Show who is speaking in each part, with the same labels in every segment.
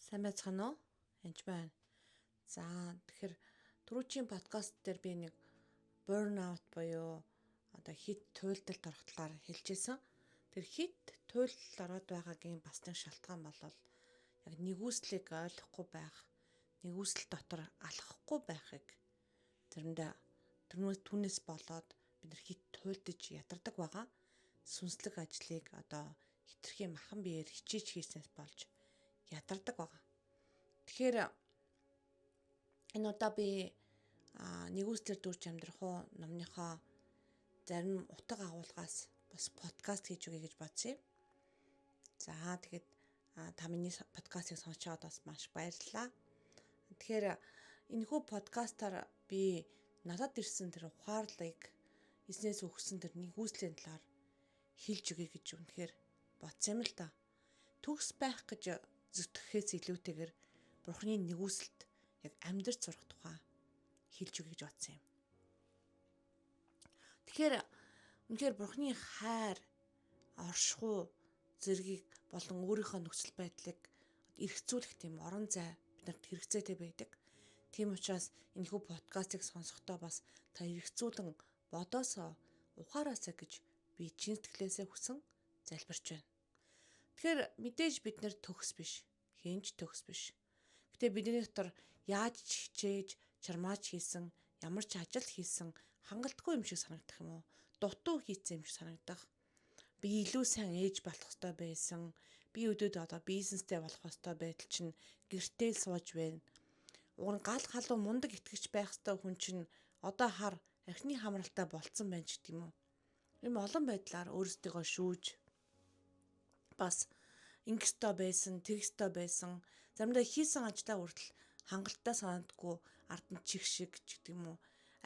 Speaker 1: Сайн байцгаана уу? Энд байна. За тэгэхээр түрүүчийн подкаст дээр би нэг burnout буюу одоо хит туйлдалд орох талаар хэлжсэн. Тэр хит туйлдалд ороод байгаагийн бас нэг шалтгаан бол яг нэгүслийг ойлгохгүй байх, нэгүсэл дотор алхахгүй байхыг заримдаа түүнээс болоод бид нар хит туйлдаж ядардаг байгаа. Сүнслэг ажлыг одоо хитрхи махан биеэр хичээж хийснээс болж ядардаг байгаа. Тэгэхээр энэ удаа би нэгүслэр дүрж амьдрах уу номныхоо зарим утга агуулгаас бас подкаст хийж өгье гэж бодсон юм. За тэгэхэд та миний подкастыг сонсоод бас маш баярлалаа. Тэгэхээр энэхүү подкастаар би надад ирсэн тэр ухаарлыг эзнээс өгсөн тэр нэгүслийн талаар хэлж өгье гэж үнэхээр бодсон юм л да. Төгс байх гэж зүтгэхээс илүүтэйгээр Бурхны нэгүсэлд яг амьдрч сурах тухай хэлж өгье гэж бодсон юм. Тэгэхээр үнэхээр Бурхны хайр, оршихуй зэргийг болон өөрийнхөө нөхцөл байдлыг эргцүүлэх тийм орон зай биднэрт хэрэгцээтэй байдаг. Тийм учраас энэхүү подкастыг сонсохдоо бас та эргцүүлэн бодоосоо ухаараасаа гэж би чин сэтгэлээсээ хүсэн залбирч байна. Тэгэхээр мэдээж бид нэр төгс биш, хинж төгс биш. Гэтэ бидний дотор яаж хичээж, чармааж хийсэн, ямар ч ажил хийсэн хангалтгүй юм шиг санагдах юм уу? Дутуу хийсэн юм шиг санагдах. Би илүү сайн ээж болох ёстой байсан. Би өдөөд одоо бизнестэй болох ёстой байтал чинь гэртээ сууж байна. Уг нь гал халуун мундаг итгэж байх ёстой хүн чинь одоо хар архины хамралтай болцсон байна ч гэдэг юм уу? Ийм олон байдлаар өөрсдийгөө шүүж бас ингэстэй байсан, тэгстэй байсан. Заримдаа хийсэн ажлаа хүртэл хангалттай санагдгүй ард нь чих шиг ч гэдэг юм уу,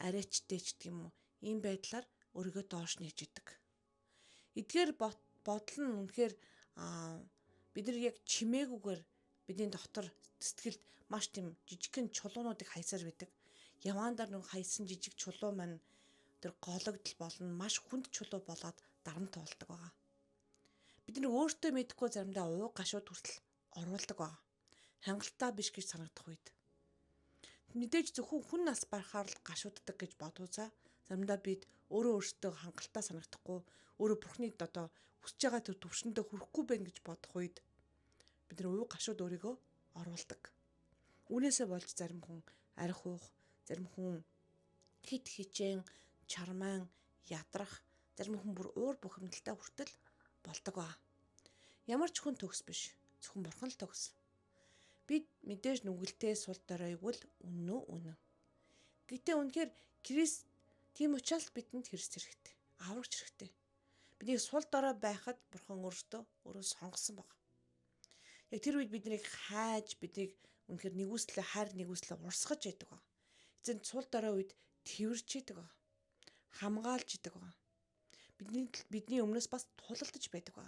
Speaker 1: арайчтай ч гэдэг юм уу, ийм байдлаар өөрийгөө доош нээж идэг. Эдгээр бодол нь үнэхээр бид нар яг чимээгүйгээр бидний дотор сэтгэлд маш тийм жижигхэн чулуунуудыг хайсаар байдаг. Яваандар нэг хайсан жижиг чулуу маань тэр гологдол болно, маш хүнд чулуу болоод дарамт болдог байгаа. Бид нар өөртөө мэдэхгүй заримдаа ууг гашууд хүртэл оруулдаг байгаа. Хангалттай биш гэж санагдах үед. Мэдээж зөвхөн хүн нас барахаар л гашууддаг гэж бодвозаа. Заримдаа бид өөртөө хангалттай санагдахгүй, өөрөө Бурхны одоо хүсэж байгаа тэр төвшөндөө хүрэхгүй байх гэж бодох үед бид нар ууг гашууд өөрийгөө оруулдаг. Үүнээсээ болж зарим хүн арх уух, зарим хүн хит хичээн, чармаан, ядрах, зарим хүн бүр уур бухимдалтай хүртэл болдог ба. Ямар ч хүн төгс биш. Зөвхөн Бурхан л төгс. Бид мэдээж нүгэлтэд сул доройгвол үнэн. Гэтэ үнэхээр Христ тийм учраас бидэнд Христ хэрэгтэй. Аврагч хэрэгтэй. Бидний сул дорой байхад Бурхан өөрөө сонгосон баг. Яг тэр үед биднийг хайж, биднийг үнэхээр нэгүслээ хайр нэгүслээ урсгаж яадаг ба. Эцэг сул дорой үед тэрвэрч яадаг ба. Хамгаалж яадаг ба. Бидний өмнөөс бас тулалдаж байдаг ба.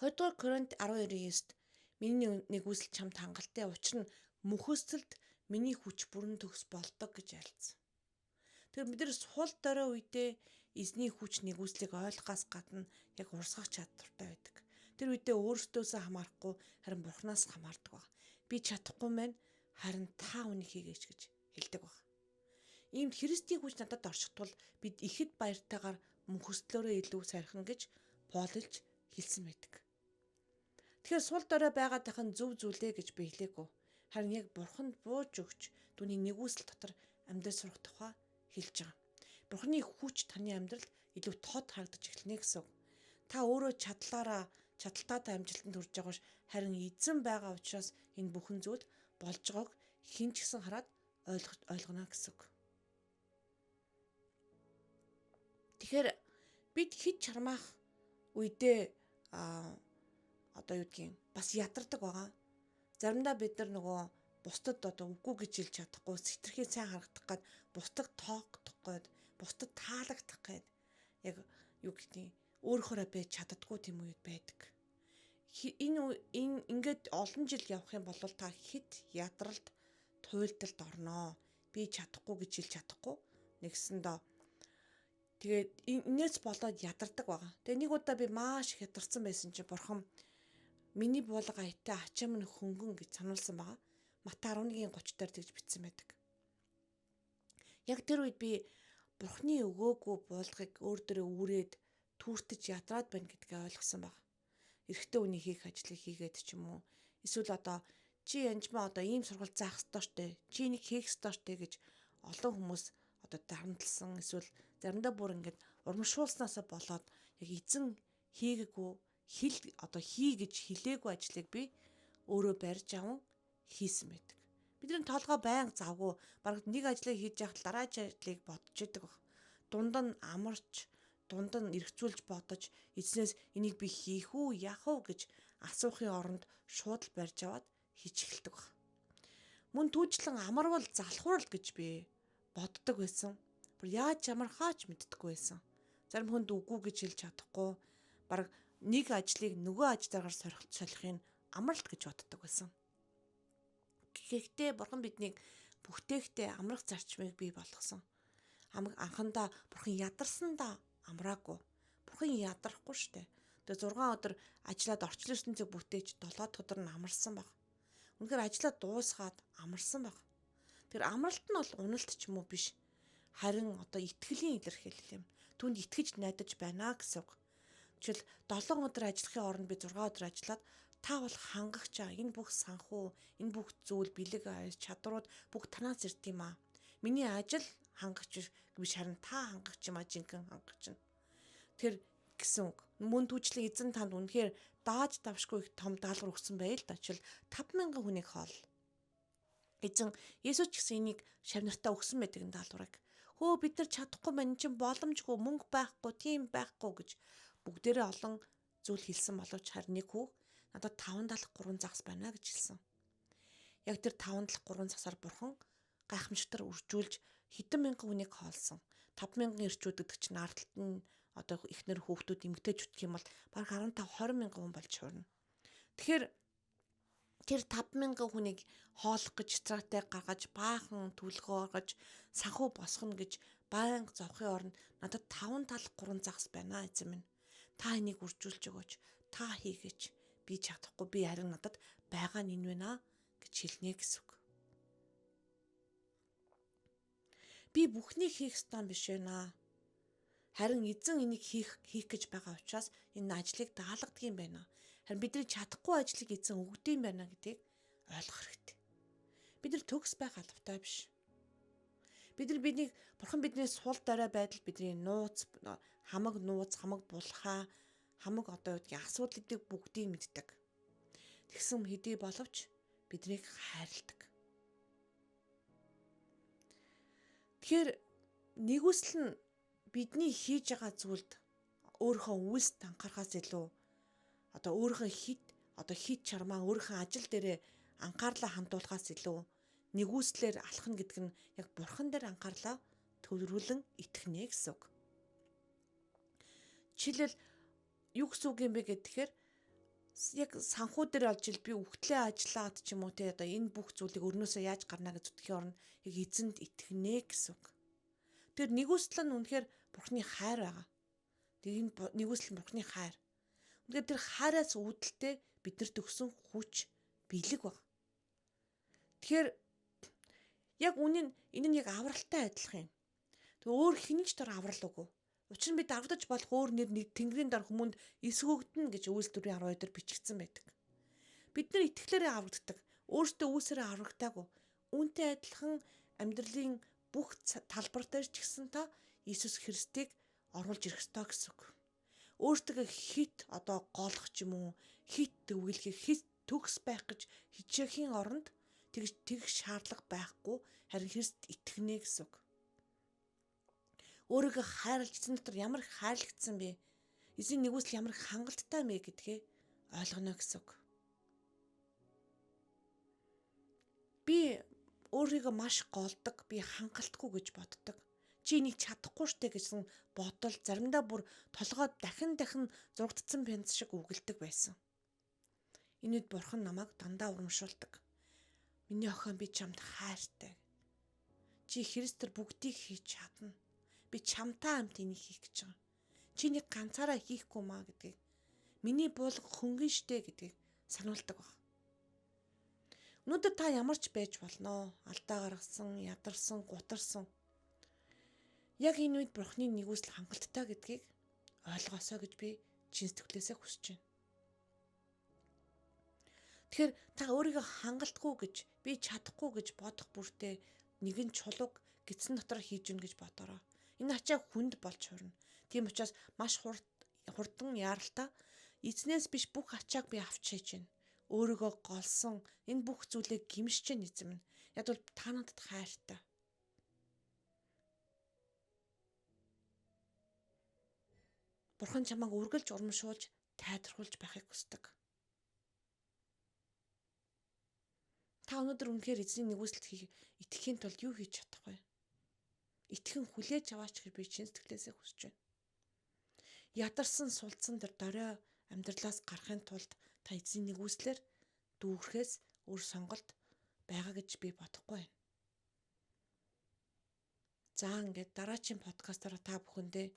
Speaker 1: 2 дугаар Коринт 12:9-д миний нэгүсэл чамд хангалттай учир нь мөхөсцөлд миний хүч бүрэн төгс болдог гэж альцсан. Тэгэхээр бид нар сул дорой үедээ эзний хүч нэгүслийг ойлгохоос гадна яг урсгах чадвартай байдаг. Тэр үедээ өөрсдөөсөө хамаарахгүй харин Бурханаас хамаардаг ба. Би чадахгүй мэн харин та үнийг хийгээч гэж хэлдэг ба. Иймд Христийн хүч надад оршихтвал бид ихэд баяртайгаар мөнхөслөөрөө илүү сайхан гэж Паулж хэлсэн байдаг. Тэгэхээр сул дорой байгаад тахын зөв зүйлээ гэж би хэлээгүй. Харин яг Бурханд бууж өгч түүний нэгүсэл дотор амьдрал сурах тухай хэлж байгаа. Бурханы хүч таны амьдралд илүү тод харагдаж эхэлнэ гэсэн үг. Та өөрөө чадaltaатай амжилтанд хүрж байгаа ш харин эзэн байгаа учраас энэ бүхэн зүйл болж байгааг хэн ч гэсэн хараад ойлгоно гэсэн үг. Тэгэхээр бид хит чармаах үедээ одоо юу гэдгийг бас ядардаг байгаа. Заримдаа бид нар нөгөө бусдад одоо үгүй гэж хэлж чадахгүй, сэтэрхий сайн харагдах гээд бусдад тоогдох гээд, бусдад таалагдах гээд яг юу гэдгийг өөрөөрөө байж чаддаггүй тийм үед байдаг. Энэ ингээд олон жил явах юм бол та хит ядралд туйлдалд орноо. Би чадахгүй гэж хэлж чадахгүй. Нэгсэндээ тэгээд энэс болоод ядардаг байгаа. Тэгээ нэг удаа би маш их ядарсан байсан чинь Бурхан Миний буулга аятаа ачаа минь хөнгөн гэж сануулсан байгаа. Матай 11:30 дээр тэгж бичсэн байдаг. Яг тэр үед би Бурхны өгөөгүй буулгыг өөр дөрөө үүрээд түүртэж ядраад байна гэдгээ ойлгосон баг. Эрэгтэй хүний хийх ажлыг хийгээд ч юм уу. Эсвэл одоо чи янжмаа одоо ийм сургалт заах ёстой штэ. Чи энийг хийх ёстой штэ гэж олон хүмүүс одоо дарамтлсан эсвэл заримдаа бүр ингээд урамшуулснаасаа болоод яг эзэн хийгээгүй хий гэж хэлээгүй ажлыг би өөрөө барьж аван хийсэн байдаг. Бидний толгой байнга завгүй бараг нэг ажлыг хийж яхад дараагийн ажлыг бодож идэг баг. Дунд нь амарч, дунд нь эргцүүлж бодож эзнээс энийг би хийх үү, яах уу гэж асуухын оронд шууд л барьж аваад хийж эхэлдэг баг. Мөн түүжлэн амарвал залхуурал гэж би боддог байсан. Бүр яаж амархаач мэддэггүй байсан. Зарим хүнд үгүй гэж хэлж чадахгүй бараг нэг ажлыг нөгөө ажлаагаар солихыг амралт гэж боддог байсан. Гэхдээ Бурхан биднийг бүхтэйгтээ амрах зарчмыг бий болгосон. Анхандаа Бурхан ядарсандаа амраагүй. Бурхан ядарахгүй штэ. Тэгээ 6 өдөр ажиллаад орчлон ертөнцийг бүтээж 7 өдөр нь амарсан баг. Үнэхээр ажиллаад дуусгаад амарсан баг. Тэр амралт нь бол уналт ч юм уу биш. Харин одоо итгэлийн илэрхийлэл юм. Түүнд итгэж найдаж байна гэсэн үг. Жишээл 7 өдөр ажиллахын оронд би 6 өдөр ажиллаад та бол хангагч аа. Энэ бүх санхүү, энэ бүх зүйл, бэлэг чадрууд бүх танаас ирд юм аа. Миний ажил хангагч биш харин та хангагч юм аа, жинхэнэ хангагч нь. Тэр гэсэн үг. Мөн түүчлэн эзэн танд үнэхээр дааж давшгүй их том даалгавар өгсөн байл та. Жишээл 5,000 хүнийг хоол. Эзэн Есүс ч гэсэн энийг шавнартаа өгсөн байдаг энэ даалгаврыг. Хөө бид нар чадахгүй байна чинь боломжгүй мөнгө байхгүй, тийм байхгүй гэж бүгдээрээ олон зүйл хэлсэн боловч харин нэг хүү надад 573 загас байна гэж хэлсэн. Яг тэр 573 загсаар Бурхан гайхамшигтар үржүүлж хэдэн мянган хүнийг хоолсон. 5,000 ирчүүд гэдэг чинь ардталт нь одоо ихнэр хүүхдүүд эмгтээчүүд гэх юм бол баг 15-20 мянган хүн болж хуурна. Тэгэхээр тэр 5,000 хүнийг хоолох гэж стратеги гаргаж, баахан төлгөө гаргаж, санхүү босгоно гэж байнга зовхын оронд надад 5 тал 3 загас байна эзэн минь. Та энийг үржүүлж өгөөч. Та хийгээч. Би чадахгүй. Би харин надад байгаа нь энэ байна гэж хэлнэ гэсэн үг. Би бүхнийг хийх ёстой биш байна. Харин эзэн энийг хийх гэж байгаа учраас энэ ажлыг даалгадаг юм байна. Харин бидний чадахгүй ажлыг эзэн өгдөг юм байна гэдгийг ойлгох хэрэгтэй. Бид нар төгс байх албатай биш. Бурхан бидний сул дорой байдал бидний нууц, хамаг булхаа, хамаг одоо үгдгийн асуудлуудыг бүгдийг мэддэг. Тэгсэн хэдий боловч биднийг хайрладаг. Тэгэхээр нэгүсэл нь бидний хийж байгаа зүйлд өөрийнхөө үйлсд анхаарахаас илүү одоо өөрийнхөө хит чармаа өөрийнхөө ажил дээрээ анхаарлаа хандуулахаас илүү нэгүслэр алхна гэдэг нь яг Бурхан дээр анхаарлаа төвлөрүүлэн итгэнэ гэсэн үг. Жишээлбэл юу гэсэн үг юм бэ гэхээр яг санхүү дээр олж ил би үхтлээ ажиллаад ч юм уу те одоо энэ бүх зүйлийг өрнөөсөө яаж гарна гэж зүтгэхийн оронд яг эзэнд итгэнэ гэсэн үг. Тэр нэгүсэл нь үнэхээр Бурханы хайр байгаа. Тэр энэ нэгүсэл нь Бурханы хайр. Үнэхээр тэр хайраас үүдэлтэй бидэрт өгсөн хүч бэлэг баг. Тэгэхээр яг энэ нь яг авралтай адилхан юм. Тэг өөр хинэж дор аврал үгүй. Учир нь бид аврагдаж болох өөр нэр Тэнгэрийн дор хүмүүнд эсгөгдөн гэж Үйлс 4:12 дээр бичигдсэн байдаг. Бид нар итгэлээрээ аврагддаг. Өөртөө үүсээрээ аврагдаагүй. Үүнтэй адилхан амьдралын бүх талбар дээр ч гэсэн та Иесус Христийг оруулж ирэх ёстой гэсэн үг. Өөртөө хит одоо голох ч юм уу, хит төвлөхийг, хит төгс байх гэж хичээхийн оронд тэгж шаардлага байхгүй харин Христ итгэнэ гэсэн үг. Өөрийгөө хайрлаж эзэн дотор ямар их хайрлагдсан бэ? Эзэн нэгүсэл ямар их хангалттай мэ гэдгээ ойлгоно гэсэн үг. Би өөрийгөө маш голдог, би хангалтгүй гэж боддог. Чи энийг чадахгүй штэ гэсэн бодол заримдаа бүр толгойд дахин зургдсан пенц шиг үгэлдэг байсан. Энэд Бурхан намайг дандаа урамшуулдаг. Миний охин би чамд хайртай. Чи Христээр бүгдийг хийж чадна. Би чамтай хамт энийг хийх гэж байгаа. Чи нэг ганцаараа хийхгүй маа гэдгийг. Миний буулга хөнгөн штэ гэдгийг сануулдаг баг. Өнөөдөр та ямар ч байж болно. Алдаа гаргасан, ядарсан, гутарсан. Яг энэ үед Бурхны нэгүсэл хангалттай гэдгийг ойлгоосоо гэж би чин сэтгэлээсээ хүсэж байна. Тэгэхээр та өөрийгөө хангалтгүй гэж, би чадахгүй гэж бодох бүртээ нэгэн чулууг гидсэн дотор хийж гин гэж бодороо. Энэ ачааг хүнд болж хурна. Тийм учраас маш хурдан яаралтай эзнээс биш бүх ачааг би авч хийж байна. Өөрийгөө голсон энэ бүх зүйлийг гимшиж чинь эзэм нь. Яг бол та надад хайртай. Бурхан чамайг үргэлж урамшуулж, тайвархуулж байхыг хүсдэг. Та өнөөдөр үнэхээр эзний нэгүсэлд итгэхийн тулд юу хийж чадах вэ? Итгэн хүлээж аваач гэж би чин сэтгэлээсээ хүсэж байна. Ядарсан сулдсан тэр дорой амьдралаас гарахын тулд та эзний нэгүслэр дүүрхээс өөр сонголт байгаа гэж би бодохгүй байна. За ингээд дараачийн подкастаараа та бүхэндээ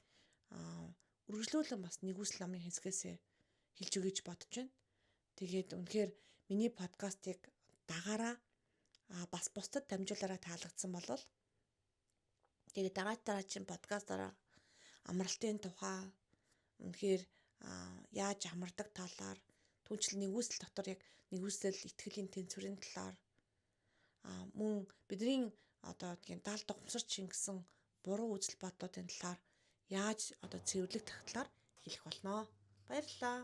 Speaker 1: үргэлжлүүлэн бас нэгүсэл намын хэсгээсээ хэлж өгье гэж бодож байна. Тэгээд үнэхээр миний подкастыг дагаараа бас бусдад дамжуулаараа таалагдсан болвол тэгээд дараачийн подкастаараа амралтын тухай үнэхээр яаж амардаг талаар түнчлэн нэгүсэл дотор яг нэгүсэл итгэлийн тэнцвэрийн талаар мөн бидний даалд ухамсарч шингэсэн буруу үзэл бодлуудын талаар яаж цэвэрлэх талаар хэлэх болно. Баярлалаа.